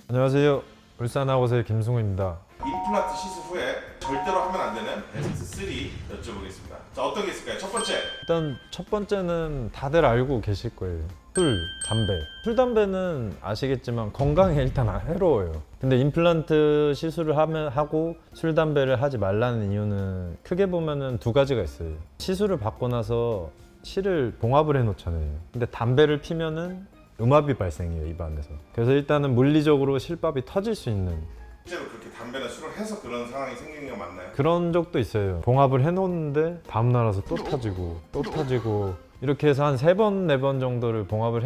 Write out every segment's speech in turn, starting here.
안녕하세요. 울산 아고의 김승우입니다. 임플란트 시술 후에 절대로 하면 안 되는 베스트 3 여쭤보겠습니다. 자, 어떤 게 있을까요? 첫 번째. 일단 첫 번째는 다들 알고 계실 거예요. 술, 담배. 술, 담배는 아시겠지만 건강에 일단 해로워요. 근데 임플란트 시술을 하고 술, 담배를 하지 말라는 이유는 크게 보면은 두 가지가 있어요. 시술을 받고 나서 실을 봉합을 해놓잖아요. 근데 담배를 피면은 음압이 발생해요, 입안에서. 그래서 일단은 물리적으로 실밥이 터질 수 있는 실제로 그렇게 담배나 술을 해서 그런 상황이 생기는 게 맞나요? 그런 적도 있어요. 봉합을 해놓는데 다음날 와서 또 터지고 또 터지고 이렇게 해서 한 3번, 4번 정도를 봉합을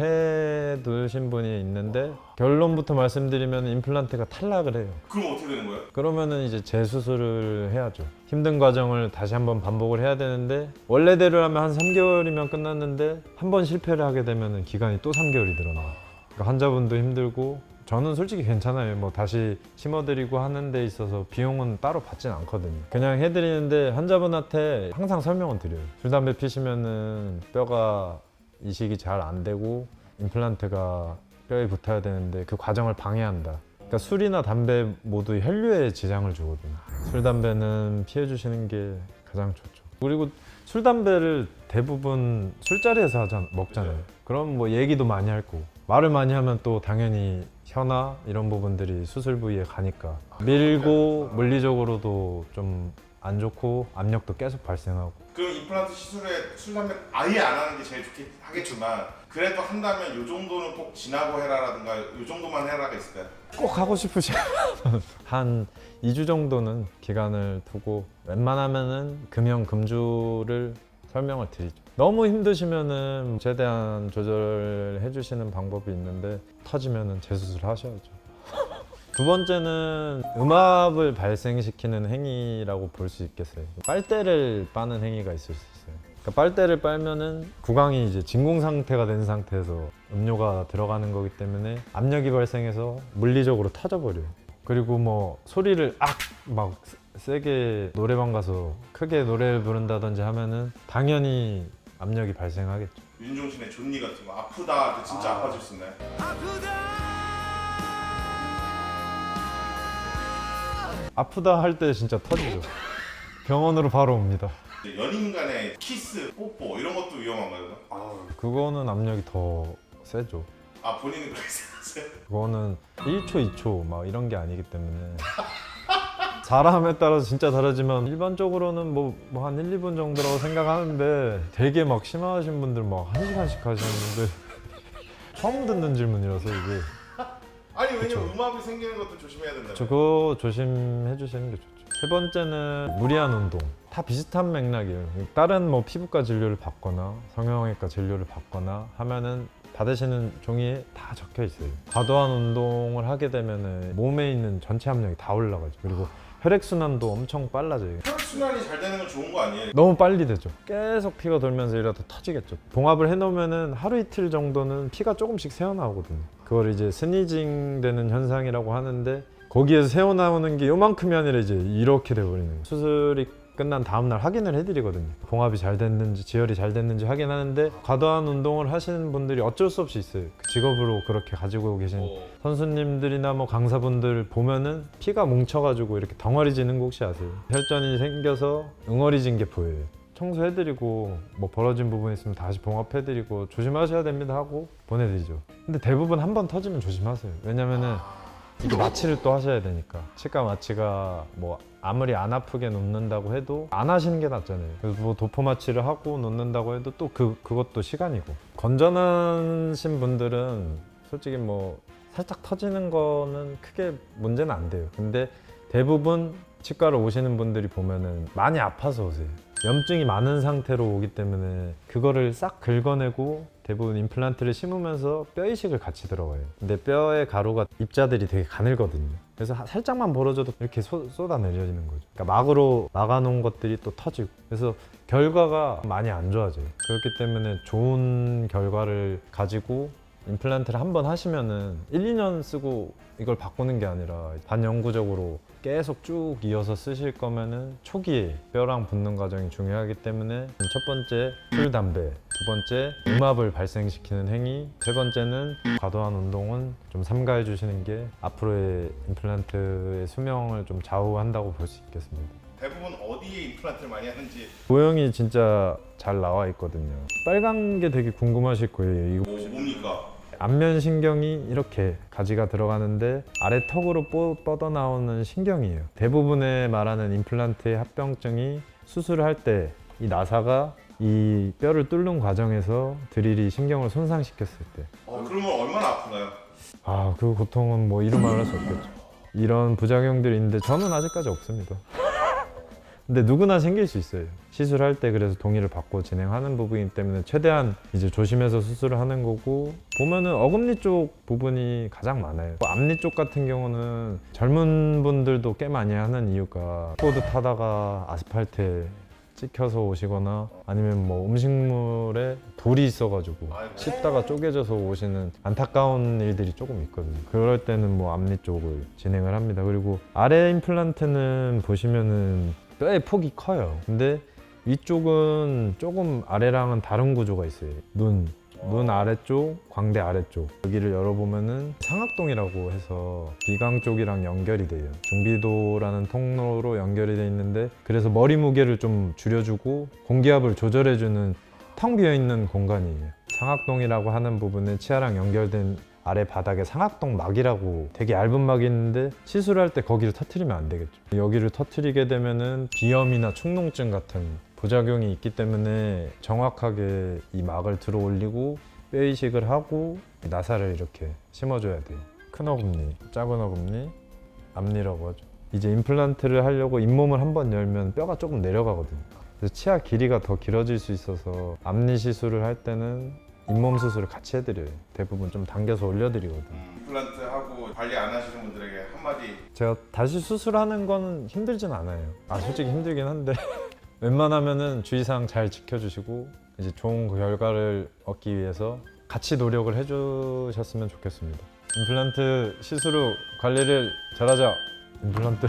해두신 분이 있는데 결론부터 말씀드리면 임플란트가 탈락을 해요. 그럼 어떻게 되는 거예요? 그러면은 이제 재수술을 해야죠. 힘든 과정을 다시 한번 반복을 해야 되는데 원래대로 하면 한 3개월이면 끝났는데 한 번 실패를 하게 되면은 기간이 또 3개월이 늘어나요. 그러니까 환자분도 힘들고 저는 솔직히 괜찮아요. 뭐 다시 심어드리고 하는 데 있어서 비용은 따로 받진 않거든요. 그냥 해드리는데 환자분한테 항상 설명은 드려요. 술, 담배 피시면은 뼈가 이식이 잘 안 되고 임플란트가 뼈에 붙어야 되는데 그 과정을 방해한다. 그러니까 술이나 담배 모두 혈류에 지장을 주거든요. 술, 담배는 피해주시는 게 가장 좋죠. 그리고 술, 담배를 대부분 술자리에서 먹잖아요. 그럼 뭐 얘기도 많이 할 거고 말을 많이 하면 또 당연히 혀나 이런 부분들이 수술 부위에 가니까 밀고 물리적으로도 좀 안 좋고 압력도 계속 발생하고. 그럼 임플란트 시술에 술, 담배 아예 안 하는 게 제일 좋긴 하겠지만 그래도 한다면 요 정도는 꼭 지나고 해라라든가 요 정도만 해라가 있을까요? 꼭 하고 싶으시면 한 2주 정도는 기간을 두고 웬만하면은 금연 금주를 설명을 드리죠. 너무 힘드시면은 최대한 조절해 주시는 방법이 있는데 터지면은 재수술 하셔야죠. 두 번째는 음압을 발생시키는 행위라고 볼 수 있겠어요. 빨대를 빠는 행위가 있을 수 있어요. 그러니까 빨대를 빨면은 구강이 이제 진공 상태가 된 상태에서 음료가 들어가는 거기 때문에 압력이 발생해서 물리적으로 터져버려요. 그리고 뭐 소리를 막 세게 노래방 가서 크게 노래를 부른다든지 하면은 당연히 압력이 발생하겠죠. 윤종신의 존니 같은 거 아프다 할 때 진짜 아파질 수 있나요? 아프다 할 때 진짜 터지죠. 병원으로 바로 옵니다. 이제 연인 간의 키스, 뽀뽀 이런 것도 위험한가요? 그거는 압력이 더 세죠. 아, 본인은 그렇게 생각하세요? 그거는 1초, 2초 막 이런 게 아니기 때문에 사람에 따라서 진짜 다르지만 일반적으로는 뭐 한 1, 2분 정도라고 생각하는데 되게 막 심하신 분들 막 1시간씩 하시는데 처음 듣는 질문이라서 이게 아니, 왜냐면 그쵸. 음압이 생기는 것도 조심해야 된다. 그거 조심해 주시는 게 좋죠. 세 번째는 무리한 운동. 다 비슷한 맥락이에요. 다른 뭐 피부과 진료를 받거나 성형외과 진료를 받거나 하면은 받으시는 종이에 다 적혀 있어요. 과도한 운동을 하게 되면은 몸에 있는 전체 압력이 다 올라가죠. 그리고 혈액순환도 엄청 빨라져요. 혈액순환이 잘 되는 건 좋은 거 아니에요? 너무 빨리 되죠. 계속 피가 돌면서 이러다 터지겠죠. 봉합을 해놓으면은 하루 이틀 정도는 피가 조금씩 새어나오거든요. 그걸 이제 스니징 되는 현상이라고 하는데 거기에서 새어나오는 게 요만큼이 아니라 이제 이렇게 돼버리는 거예요. 수술이 끝난 다음날 확인을 해드리거든요. 봉합이 잘 됐는지 지혈이 잘 됐는지 확인하는데 과도한 운동을 하시는 분들이 어쩔 수 없이 있어요. 직업으로 그렇게 가지고 계신 선수님들이나 뭐 강사분들 보면은 피가 뭉쳐가지고 이렇게 덩어리지는 거 혹시 아세요? 혈전이 생겨서 응어리진 게 보여요. 청소해드리고 뭐 벌어진 부분 있으면 다시 봉합해드리고 조심하셔야 됩니다 하고 보내드리죠. 근데 대부분 한 번 터지면 조심하세요. 왜냐면은 이게 마취를 또 하셔야 되니까. 치과 마취가 뭐 아무리 안 아프게 놓는다고 해도 안 하시는 게 낫잖아요. 그래서 뭐 도포 마취를 하고 놓는다고 해도 또 그것도 시간이고. 건전하신 분들은 솔직히 뭐 살짝 터지는 거는 크게 문제는 안 돼요. 근데 대부분 치과를 오시는 분들이 보면은 많이 아파서 오세요. 염증이 많은 상태로 오기 때문에 그거를 싹 긁어내고 대부분 임플란트를 심으면서 뼈 이식을 같이 들어가요. 근데 뼈의 가루가 입자들이 되게 가늘거든요. 그래서 살짝만 벌어져도 이렇게 쏟아내려지는 거죠. 그러니까 막으로 막아놓은 것들이 또 터지고. 그래서 결과가 많이 안 좋아져요. 그렇기 때문에 좋은 결과를 가지고 임플란트를 한 번 하시면은 1, 2년 쓰고 이걸 바꾸는 게 아니라 반영구적으로 계속 쭉 이어서 쓰실 거면은 초기에 뼈랑 붙는 과정이 중요하기 때문에 첫 번째 술, 담배, 두 번째, 음압을 발생시키는 행위. 세 번째는 과도한 운동은 좀 삼가해 주시는 게 앞으로의 임플란트의 수명을 좀 좌우한다고 볼 수 있겠습니다. 대부분 어디에 임플란트를 많이 하는지. 모형이 진짜 잘 나와 있거든요. 빨간 게 되게 궁금하실 거예요. 이거 뭡니까? 안면 신경이 이렇게 가지가 들어가는데 아래 턱으로 뻗어나오는 신경이에요. 대부분의 말하는 임플란트의 합병증이 수술을 할 때 이 나사가 이 뼈를 뚫는 과정에서 드릴이 신경을 손상시켰을 때, 그러면 얼마나 아픈가요? 그 고통은 뭐 이루 말할 수 없겠죠. 이런 부작용들이 있는데 저는 아직까지 없습니다. 근데 누구나 생길 수 있어요. 시술할 때 그래서 동의를 받고 진행하는 부분이기 때문에 최대한 이제 조심해서 수술을 하는 거고, 보면은 어금니 쪽 부분이 가장 많아요. 앞니 쪽 같은 경우는 젊은 분들도 꽤 많이 하는 이유가 스포드 타다가 아스팔트에 찍혀서 오시거나 아니면 뭐 음식물에 돌이 있어가지고 씹다가 쪼개져서 오시는 안타까운 일들이 조금 있거든요. 그럴 때는 뭐 앞니 쪽을 진행을 합니다. 그리고 아래 임플란트는 보시면은 뼈의 폭이 커요. 근데 위쪽은 조금 아래랑은 다른 구조가 있어요. 눈 아래쪽, 광대 아래쪽 여기를 열어보면은 상악동이라고 해서 비강 쪽이랑 연결이 돼요. 중비도라는 통로로 연결이 돼 있는데, 그래서 머리 무게를 좀 줄여주고 공기압을 조절해주는 텅 비어있는 공간이에요. 상악동이라고 하는 부분에 치아랑 연결된 아래 바닥에 상악동 막이라고 되게 얇은 막이 있는데, 시술할 때 거기를 터트리면 안 되겠죠. 여기를 터트리게 되면은 비염이나 축농증 같은 부작용이 있기 때문에 정확하게 이 막을 들어 올리고 뼈 이식을 하고 나사를 이렇게 심어줘야 돼요. 큰 어금니, 작은 어금니, 앞니라고 하죠. 이제 임플란트를 하려고 잇몸을 한번 열면 뼈가 조금 내려가거든요. 그래서 치아 길이가 더 길어질 수 있어서 앞니 시술을 할 때는 잇몸 수술을 같이 해드려요. 대부분 좀 당겨서 올려드리거든요. 임플란트 하고 관리 안 하시는 분들에게 한마디. 제가 다시 수술하는 건 힘들진 않아요. 솔직히 힘들긴 한데 웬만하면은 주의사항 잘 지켜주시고 이제 좋은 결과를 얻기 위해서 같이 노력을 해주셨으면 좋겠습니다. 임플란트 시술 후 관리를 잘하자. 임플란트